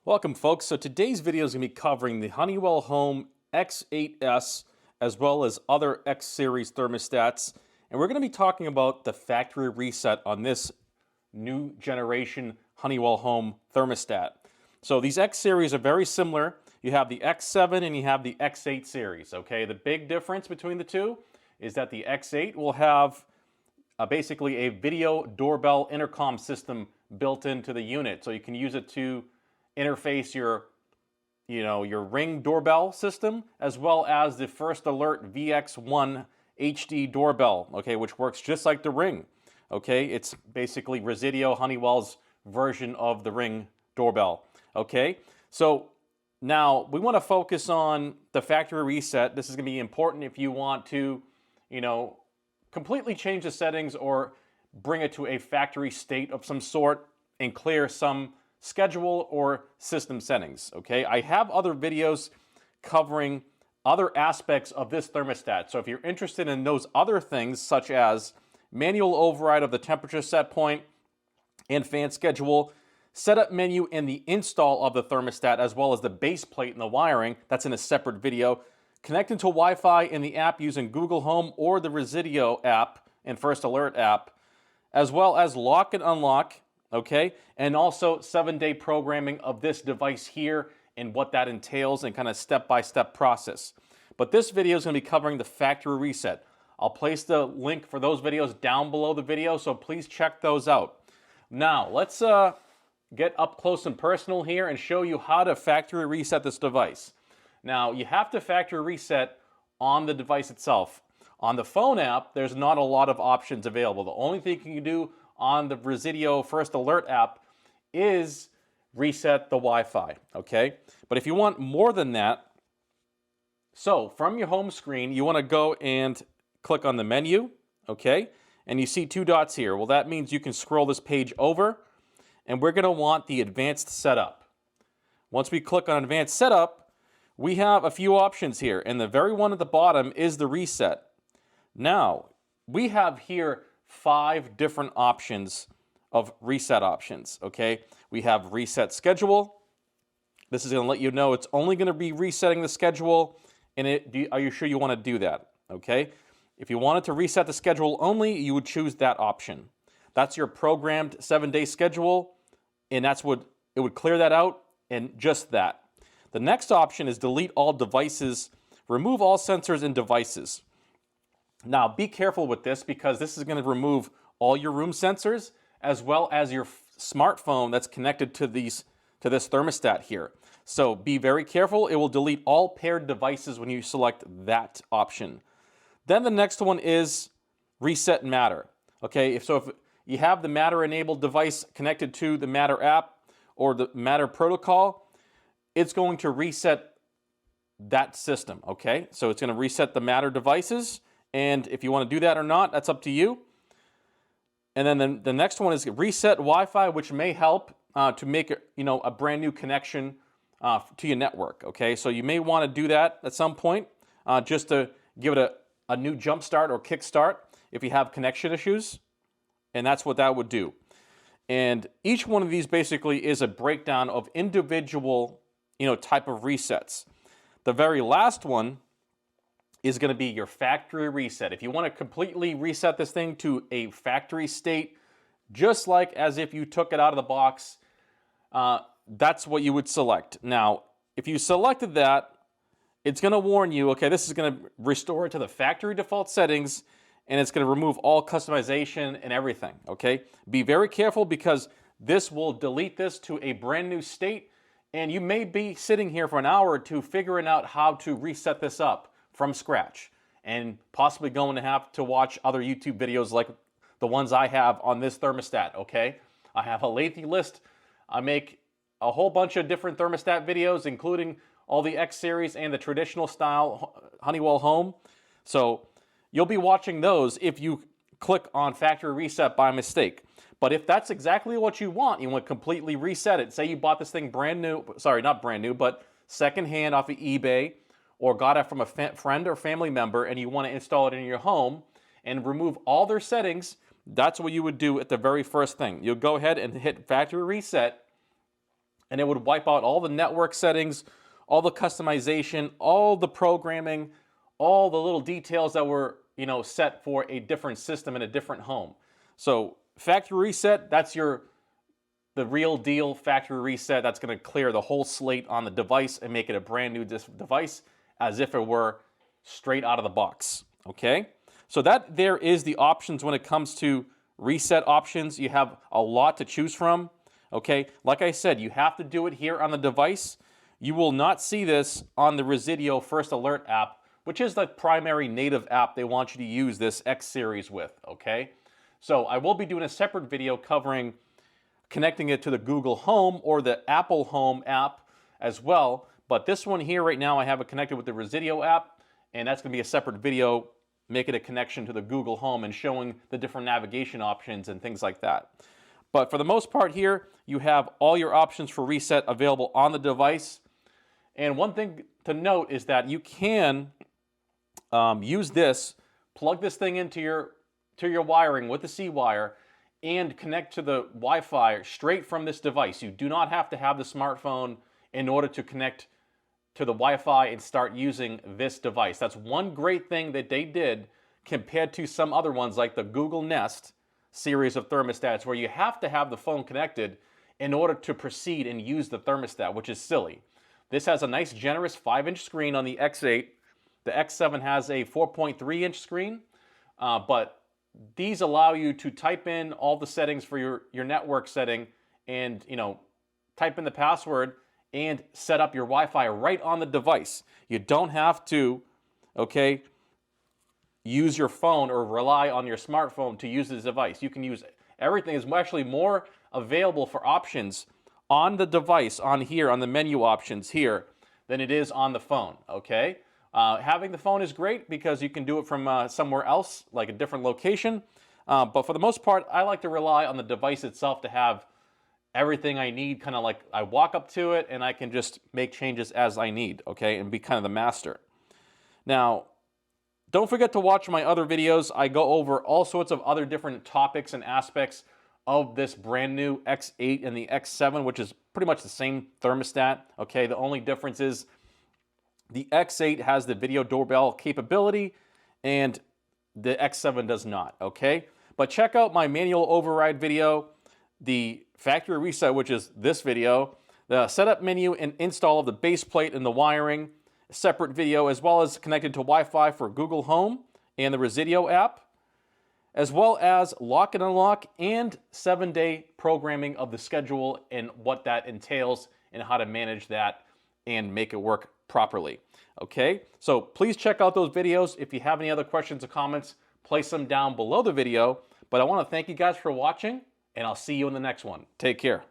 Welcome folks. So today's video is going to be covering the Honeywell Home X8S as well as other X series thermostats. And we're going to be talking about the factory reset on this new generation Honeywell Home thermostat. So these X series are very similar. You have the X7 and you have the X8 series. Okay, the big difference between the two is that the X8 will have basically a video doorbell intercom system built into the unit. So you can use it to interface your Ring doorbell system, as well as the First Alert VX1 HD doorbell, okay, which works just like the Ring. Okay, it's basically Resideo Honeywell's version of the Ring doorbell. Okay, so now we want to focus on the factory reset. This is going to be important if you want to, completely change the settings or bring it to a factory state of some sort and clear some schedule or system settings. Okay, I have other videos covering other aspects of this thermostat. So if you're interested in those other things, such as manual override of the temperature set point and fan schedule, setup menu, and the install of the thermostat, as well as the base plate and the wiring, that's in a separate video. Connecting to Wi-Fi in the app using Google Home or the Resideo app and First Alert app, as well as lock and unlock, okay, and also 7-day programming of this device here and what that entails and kind of step-by-step process. But this video is going to be covering the factory reset. I'll place the link for those videos down below the video, so please check those out. Now, let's get up close and personal here and show you how to factory reset this device. Now, you have to factory reset on the device itself. On the phone app, there's not a lot of options available. The only thing you can do on the Resideo First Alert app is reset the Wi-Fi, okay? But if you want more than that, so from your home screen, you want to go and click on the menu, okay? And you see two dots here. Well, that means you can scroll this page over, and we're going to want the advanced setup. Once we click on advanced setup, we have a few options here, and the very one at the bottom is the reset. Now, we have here 5 different options of reset options, okay? We have reset schedule. This is going to let you know it's only going to be resetting the schedule, and are you sure you want to do that, okay? If you wanted to reset the schedule only, you would choose that option. That's your programmed 7-day schedule, and that's what it would clear that out, and just that. The next option is delete all devices, remove all sensors and devices. Now, be careful with this because this is going to remove all your room sensors as well as your smartphone that's connected to this thermostat here. So be very careful. It will delete all paired devices when you select that option. Then the next one is reset Matter. Okay, if you have the Matter enabled device connected to the Matter app or the Matter protocol, it's going to reset that system, okay? So it's going to reset the Matter devices, and if you want to do that or not, that's up to you. And then the next one is reset Wi-Fi, which may help to make a brand new connection to your network, okay? So you may want to do that at some point just to give it a new jump start or kick start if you have connection issues, and that's what that would do. And each one of these basically is a breakdown of individual type of resets. The very last one is going to be your factory reset. If you want to completely reset this thing to a factory state, just like as if you took it out of the box, that's what you would select. Now, if you selected that, it's going to warn you, okay, this is going to restore it to the factory default settings, and it's going to remove all customization and everything, okay? Be very careful because this will delete this to a brand new state, and you may be sitting here for an hour or two figuring out how to reset this up from scratch and possibly going to have to watch other YouTube videos like the ones I have on this thermostat, okay? I have a lengthy list. I make a whole bunch of different thermostat videos, including all the X series and the traditional style Honeywell Home. So you'll be watching those if you click on factory reset by mistake. But if that's exactly what you want to completely reset it, say you bought this thing brand new, sorry, not brand new, but secondhand off of eBay, or got it from a friend or family member, and you want to install it in your home and remove all their settings, that's what you would do at the very first thing. You'll go ahead and hit factory reset, and it would wipe out all the network settings, all the customization, all the programming, all the little details that were, set for a different system in a different home. So factory reset, that's the real deal factory reset. That's going to clear the whole slate on the device and make it a brand new device as if it were straight out of the box. Okay, so that there is the options when it comes to reset options. You have a lot to choose from. Okay, like I said, you have to do it here on the device. You will not see this on the Resideo First Alert app, which is the primary native app they want you to use this X series with. Okay, so I will be doing a separate video covering connecting it to the Google Home or the Apple Home app as well. But this one here right now, I have it connected with the Resideo app, and that's going to be a separate video making a connection to the Google Home and showing the different navigation options and things like that. But for the most part here, you have all your options for reset available on the device. And one thing to note is that you can use this, plug this thing into your wiring with the C-wire, and connect to the Wi-Fi straight from this device. You do not have to have the smartphone in order to connect to the Wi-Fi and start using this device. That's one great thing that they did compared to some other ones like the Google Nest series of thermostats, where you have to have the phone connected in order to proceed and use the thermostat, which is silly. This has a nice generous 5-inch screen on the X8. The X7 has a 4.3-inch screen, but these allow you to type in all the settings for your network setting and, type in the password and set up your Wi-Fi right on the device. You don't have to, use your phone or rely on your smartphone to use this device. You can use everything. Is actually more available for options on the device, on here, on the menu options here, than it is on the phone, okay? Having the phone is great because you can do it from somewhere else, like a different location. But for the most part, I like to rely on the device itself to have everything I need, kind of like I walk up to it and I can just make changes as I need, okay, and be kind of the master. Now, don't forget to watch my other videos. I go over all sorts of other different topics and aspects of this brand new X8 and the X7, which is pretty much the same thermostat, okay? The only difference is the X8 has the video doorbell capability and the X7 does not, okay? But check out my manual override video, the factory reset, which is this video, the setup menu and install of the base plate and the wiring, a separate video, as well as connected to Wi-Fi for Google Home and the Resideo app, as well as lock and unlock and 7-day programming of the schedule and what that entails and how to manage that and make it work properly. Okay, so please check out those videos. If you have any other questions or comments, place them down below the video. But I want to thank you guys for watching, and I'll see you in the next one. Take care.